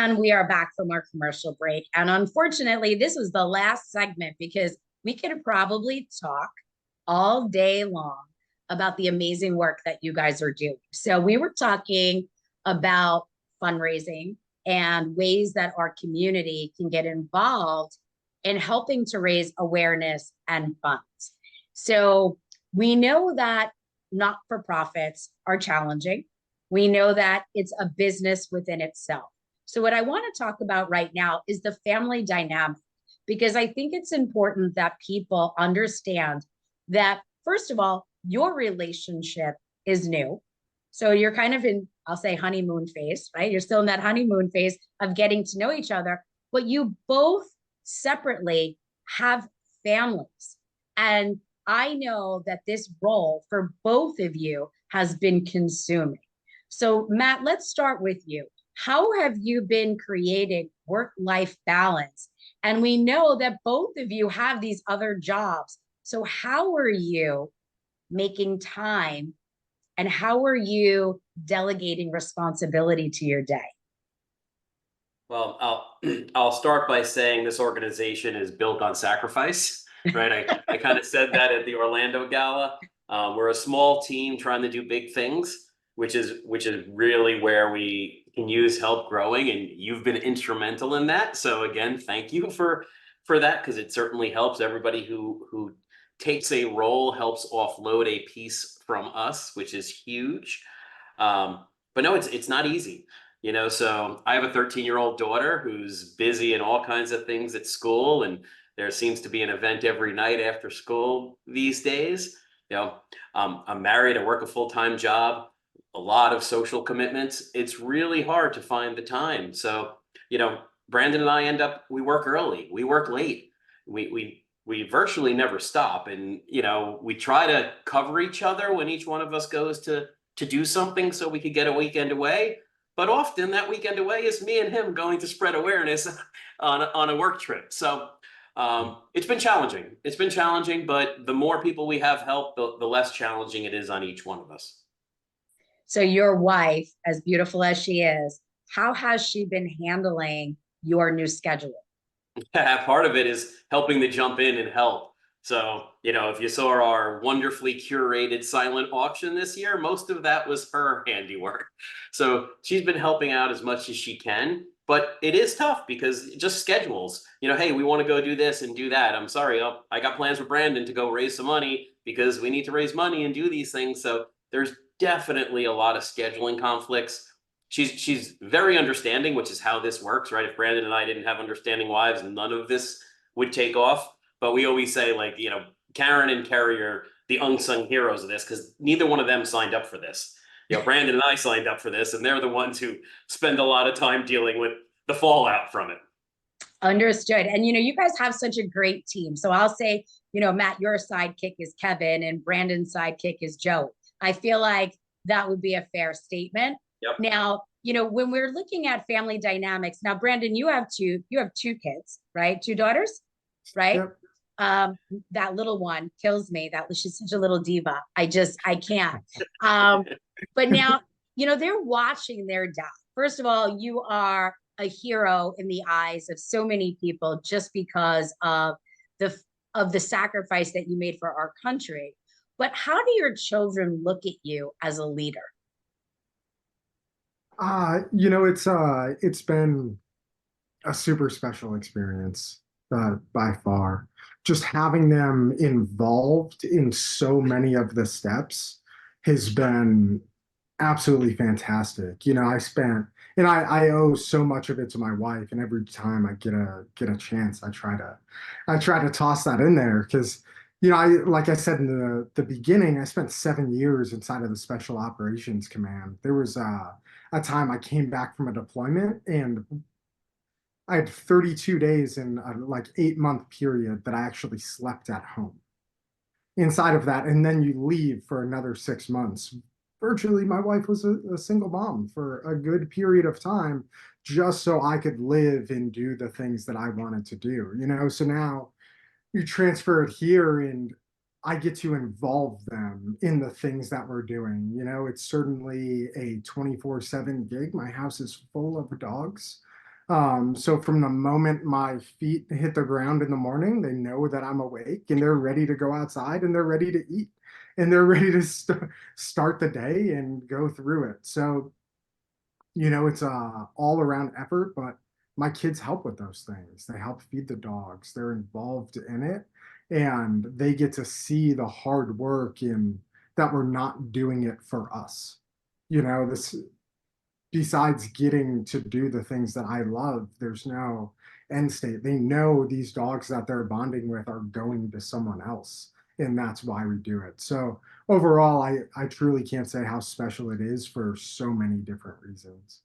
And we are back from our commercial break. And unfortunately, this was the last segment because we could probably talk all day long about the amazing work that you guys are doing. So we were talking about fundraising and ways that our community can get involved in helping to raise awareness and funds. So we know that not-for-profits are challenging. We know that it's a business within itself. So what I want to talk about right now is the family dynamic, because I think it's important that people understand that, first of all, your relationship is new. So you're kind of in, I'll say, honeymoon phase, right? You're still in that honeymoon phase of getting to know each other, but you both separately have families. And I know that this role for both of you has been consuming. So Matt, let's start with you. How have you been creating work-life balance? And we know that both of you have these other jobs. So how are you making time and how are you delegating responsibility to your day? Well, I'll start by saying this organization is built on sacrifice, right? I kind of said that at the Orlando Gala. We're a small team trying to do big things, which is really where we can use help growing, and you've been instrumental in that. So again, thank you for that, because it certainly helps. Everybody who takes a role helps offload a piece from us, which is huge. But no, it's not easy. So I have a 13-year-old daughter who's busy in all kinds of things at school, and there seems to be an event every night after school these days. I'm married, I work a full-time job, a lot of social commitments. It's really hard to find the time. So, Brandon and I we work early, we work late, we virtually never stop, and we try to cover each other when each one of us goes to do something so we could get a weekend away. But often that weekend away is me and him going to spread awareness on a work trip. So it's been challenging. It's been challenging, but the more people we have help, the less challenging it is on each one of us. So your wife, as beautiful as she is, how has she been handling your new schedule? Part of it is helping to jump in and help. So, if you saw our wonderfully curated silent auction this year, most of that was her handiwork. So she's been helping out as much as she can, but it is tough because just schedules, hey, we want to go do this and do that. I'm sorry, I got plans for Brandon to go raise some money because we need to raise money and do these things. So there's definitely a lot of scheduling conflicts. She's very understanding, which is how this works, right? If Brandon and I didn't have understanding wives, none of this would take off. But we always say, like, Karen and Kerry are the unsung heroes of this because neither one of them signed up for this. Brandon and I signed up for this, and they're the ones who spend a lot of time dealing with the fallout from it. Understood. And, you guys have such a great team. So I'll say, Matt, your sidekick is Kevin and Brandon's sidekick is Joe. I feel like that would be a fair statement. Yep. Now, when we're looking at family dynamics, now, Brandon, you have two kids, right? Two daughters, right? Yep. That little one kills me. She's such a little diva. I can't. But now, they're watching their dad. First of all, you are a hero in the eyes of so many people just because of the sacrifice that you made for our country. But how do your children look at you as a leader? It's been a super special experience, by far. Just having them involved in so many of the steps has been absolutely fantastic. I owe so much of it to my wife, and every time I get a chance, I try to toss that in there because, like I said in the beginning, I spent 7 years inside of the Special Operations Command. There was a time I came back from a deployment and I had 32 days in a 8-month period that I actually slept at home. Inside of that, and then you leave for another 6 months. Virtually, my wife was a single mom for a good period of time, just so I could live and do the things that I wanted to do. So now you transfer it here, and I get to involve them in the things that we're doing. It's certainly a 24/7 gig. My house is full of dogs. So from the moment my feet hit the ground in the morning, they know that I'm awake and they're ready to go outside and they're ready to eat and they're ready to start the day and go through it. So, it's a all around effort, but my kids help with those things. They help feed the dogs. They're involved in it and they get to see the hard work in that we're not doing it for us. This besides getting to do the things that I love, there's no end state. They know these dogs that they're bonding with are going to someone else, and that's why we do it. So overall, I truly can't say how special it is for so many different reasons.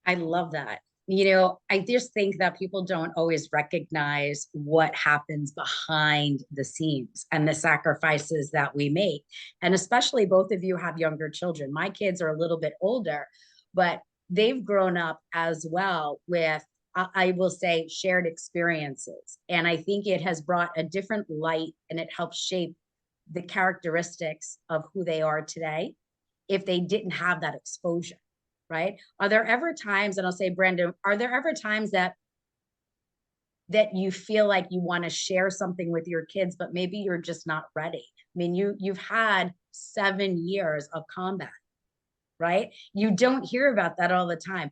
I love that. I just think that people don't always recognize what happens behind the scenes and the sacrifices that we make. And especially both of you have younger children. My kids are a little bit older, but they've grown up as well with, I will say, shared experiences. And I think it has brought a different light and it helps shape the characteristics of who they are today if they didn't have that exposure, right? Are there ever times, and I'll say, Brandon, are there ever times that you feel like you want to share something with your kids, but maybe you're just not ready? I mean, you've had 7 years of combat, right? You don't hear about that all the time.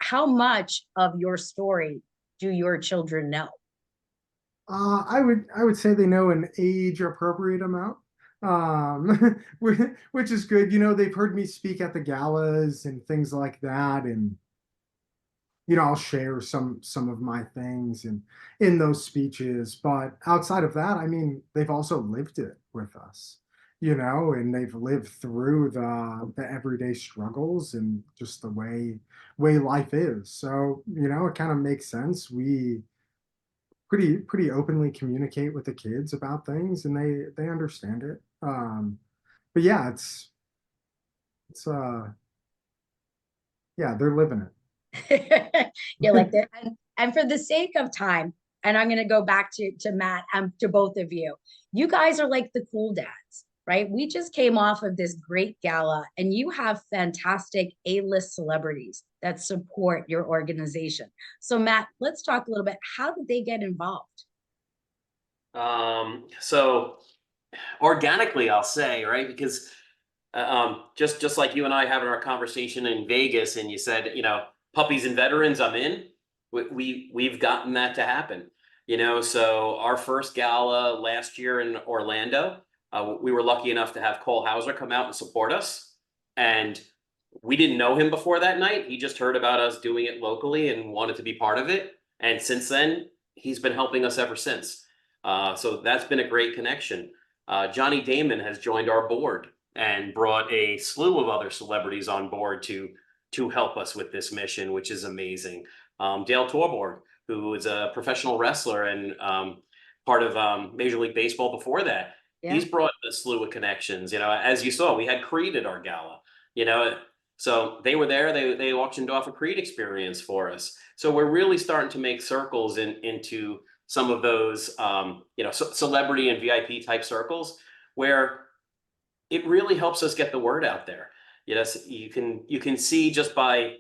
How much of your story do your children know? I would say they know an age appropriate amount, which is good. They've heard me speak at the galas and things like that, and I'll share some of my things in those speeches. But outside of that, I mean, they've also lived it with us, and they've lived through the everyday struggles and just the way life is. So, it kind of makes sense. We pretty openly communicate with the kids about things and they understand it. But yeah, it's yeah, they're living it. You're like that. And for the sake of time, and I'm going to go back to Matt and to both of you. You guys are like the cool dads, right? We just came off of this great gala, and you have fantastic A-list celebrities that support your organization. So, Matt, let's talk a little bit. How did they get involved? So organically, I'll say, right? Because just like you and I having our conversation in Vegas, and you said, puppies and veterans, I'm in. We've gotten that to happen. So our first gala last year in Orlando, we were lucky enough to have Cole Hauser come out and support us, and we didn't know him before that night. He just heard about us doing it locally and wanted to be part of it. And since then, he's been helping us ever since. So that's been a great connection. Johnny Damon has joined our board and brought a slew of other celebrities on board to help us with this mission, which is amazing. Dale Torborg, who is a professional wrestler and part of Major League Baseball before that, Yeah. he's brought a slew of connections. As you saw, we had Creed at our gala. You know, so they were there. They auctioned off a Creed experience for us. So we're really starting to make circles into some of those celebrity and VIP type circles where it really helps us get the word out there. Yes, you can see just by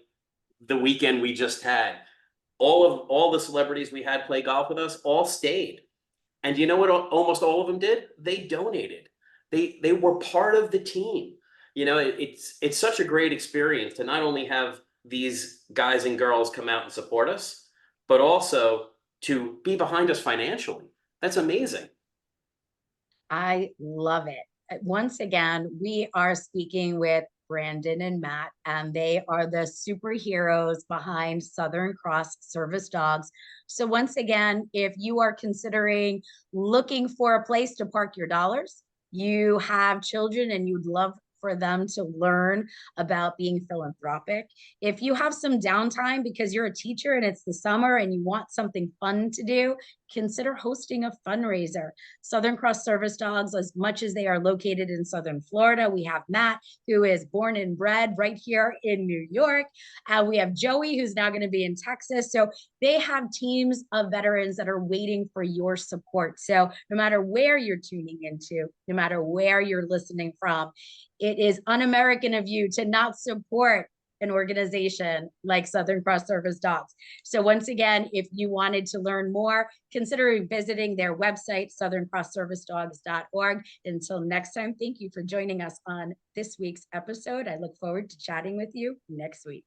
the weekend we just had, all the celebrities we had play golf with us all stayed. And you know what almost all of them did? They donated. They were part of the team. It's such a great experience to not only have these guys and girls come out and support us, but also to be behind us financially. That's amazing. I love it. Once again, we are speaking with Brandon and Matt, and they are the superheroes behind Southern Cross Service Dogs. So, once again, if you are considering looking for a place to park your dollars, you have children and you'd love for them to learn about being philanthropic. If you have some downtime because you're a teacher and it's the summer and you want something fun to do, consider hosting a fundraiser. Southern Cross Service Dogs, as much as they are located in Southern Florida, we have Matt, who is born and bred right here in New York. We have Joey, who's now going to be in Texas. So they have teams of veterans that are waiting for your support. So no matter where you're tuning into, no matter where you're listening from, it is un-American of you to not support an organization like Southern Cross Service Dogs. So once again, if you wanted to learn more, consider visiting their website, southerncrossservicedogs.org. Until next time, thank you for joining us on this week's episode. I look forward to chatting with you next week.